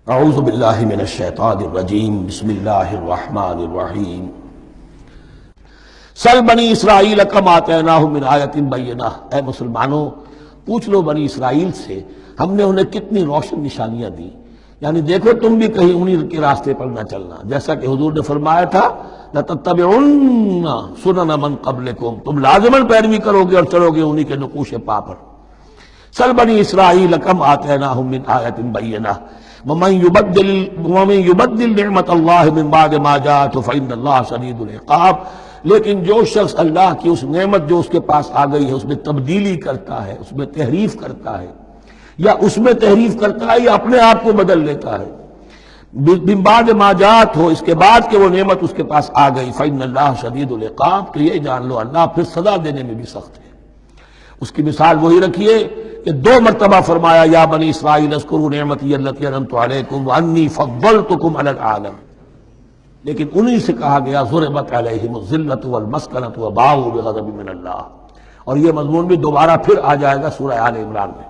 اعوذ باللہ من الشیطان الرجیم بسم اللہ الرحمن الرحیم سل بنی اسرائیل کم آتیناہم من آیۃ بینہ، اے مسلمانوں پوچھ لو بنی اسرائیل سے ہم نے انہیں کتنی روشن نشانیاں دی، یعنی دیکھو تم بھی کہیں انہی کے راستے پر نہ چلنا، جیسا کہ حضور نے فرمایا تھا لَتَتَّبِعُنَّ سُنَنَ مَن قَبْلِكُمْ، تم لازماً پیروی کرو گے اور چلو گے انہی کے نقوش پا پر۔ سل بنی اسرائیل کم آتیناہم من آیۃ بینہ ومن یبدل نعمت اللہ من بعد ما جاءتہ فإن اللہ شدید العقاب، لیکن جو شخص اللہ کی اس نعمت جو اس کے پاس آ گئی ہے اس میں تبدیلی کرتا ہے، اس میں تحریف کرتا ہے، یا اس میں تحریف کرتا ہے یا اپنے آپ کو بدل لیتا ہے، من بعد ما جاءت ہو، اس کے بعد کہ وہ نعمت اس کے پاس آ گئی، فإن اللہ شدید العقاب، تو یہ جان لو اللہ پھر سزا دینے میں بھی سخت ہے۔ اس کی مثال وہی رکھیے کہ 2 مرتبہ فرمایا یا بنی اسرائیل اذکروا نعمتی التی انعمت علیکم وانی فضلتکم علی العالم، لیکن انہی سے کہا گیا ضربت علیہم الذلۃ والمسکنۃ وباؤوا بغضب من اللہ، اور یہ مضمون بھی دوبارہ پھر آ جائے گا سورہ آل عمران میں۔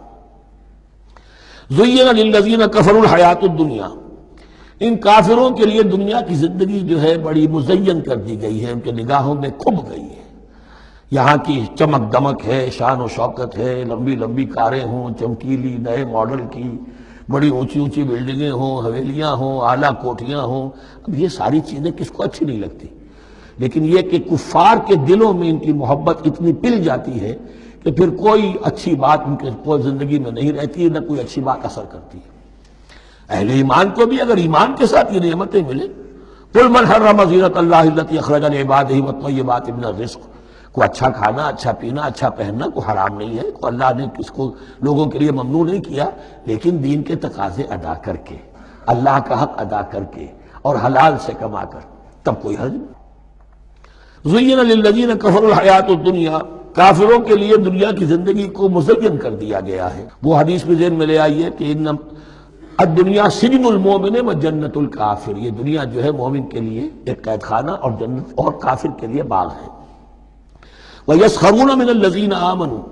زین للذین کفروا الحیاۃ الدنیا، ان کافروں کے لیے دنیا کی زندگی جو ہے بڑی مزین کر دی گئی ہے، ان کے نگاہوں میں کھب گئی ہے، یہاں کی چمک دمک ہے، شان و شوکت ہے، لمبی لمبی کاریں ہوں، چمکیلی نئے ماڈل کی، بڑی اونچی اونچی بلڈنگیں ہوں، حویلیاں ہوں، اعلیٰ کوٹھیاں ہوں، اب یہ ساری چیزیں کس کو اچھی نہیں لگتی، لیکن یہ کہ کفار کے دلوں میں ان کی محبت اتنی پل جاتی ہے کہ پھر کوئی اچھی بات ان کے کوئی زندگی میں نہیں رہتی، نہ کوئی اچھی بات اثر کرتی ہے۔ اہل ایمان کو بھی اگر ایمان کے ساتھ یہ نعمتیں ملیں، قل من حرم زینۃ اللہ التی اخرج لعبادہ والطیبات من الرزق، کو اچھا کھانا، اچھا پینا، اچھا پہننا کو حرام نہیں ہے، کو اللہ نے کس کو لوگوں کے لیے ممنوع نہیں کیا، لیکن دین کے تقاضے ادا کر کے، اللہ کا حق ادا کر کے اور حلال سے کما کر، تب کوئی حرج نہیں۔ زین للذین کفروا الحیاۃ الدنیا، کافروں کے لیے دنیا کی زندگی کو مزین کر دیا گیا ہے۔ وہ حدیث میں ذہن میں لے آئیے کہ ان الدنیا سجن المومن و جنت الکافر، یہ دنیا جو ہے مومن کے لیے ایک قید خانہ اور جنت اور کافر کے لیے باغ ہے۔ وَيَسْخَرُونَ مِنَ الَّذِينَ آمَنُوا،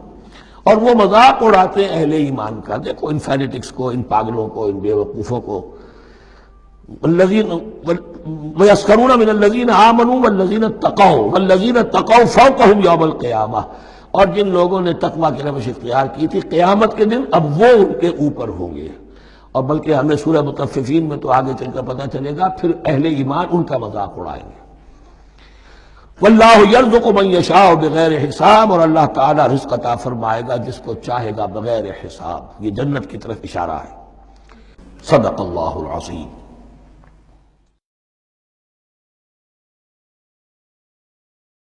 اور وہ مذاق اڑاتے ہیں اہل ایمان کا، دیکھو ان فینیٹکس کو، ان پاگلوں کو، ان بیوقوفوں کو۔ وَيَسْخَرُونَ مِنَ الَّذِينَ آمَنُوا وَالَّذِينَ اتَّقَوْا وَالَّذِينَ اتَّقَوْا فَوْقَهُمْ يَوْمَ الْقِيَامَةِ، اور جن لوگوں نے تقویٰ کی روش اختیار کی تھی قیامت کے دن اب وہ ان کے اوپر ہوں گے، اور بلکہ ہمیں سورہ مطففین میں تو آگے چل کر پتہ چلے گا پھر اہل ایمان ان کا مذاق اڑائیں گے۔ واللہ یرزق من یشاء بغیر حساب، اور اللہ تعالی رزق عطا فرمائے گا جس کو چاہے گا بغیر حساب، یہ جنت کی طرف اشارہ ہے۔ صدق اللہ العظیم۔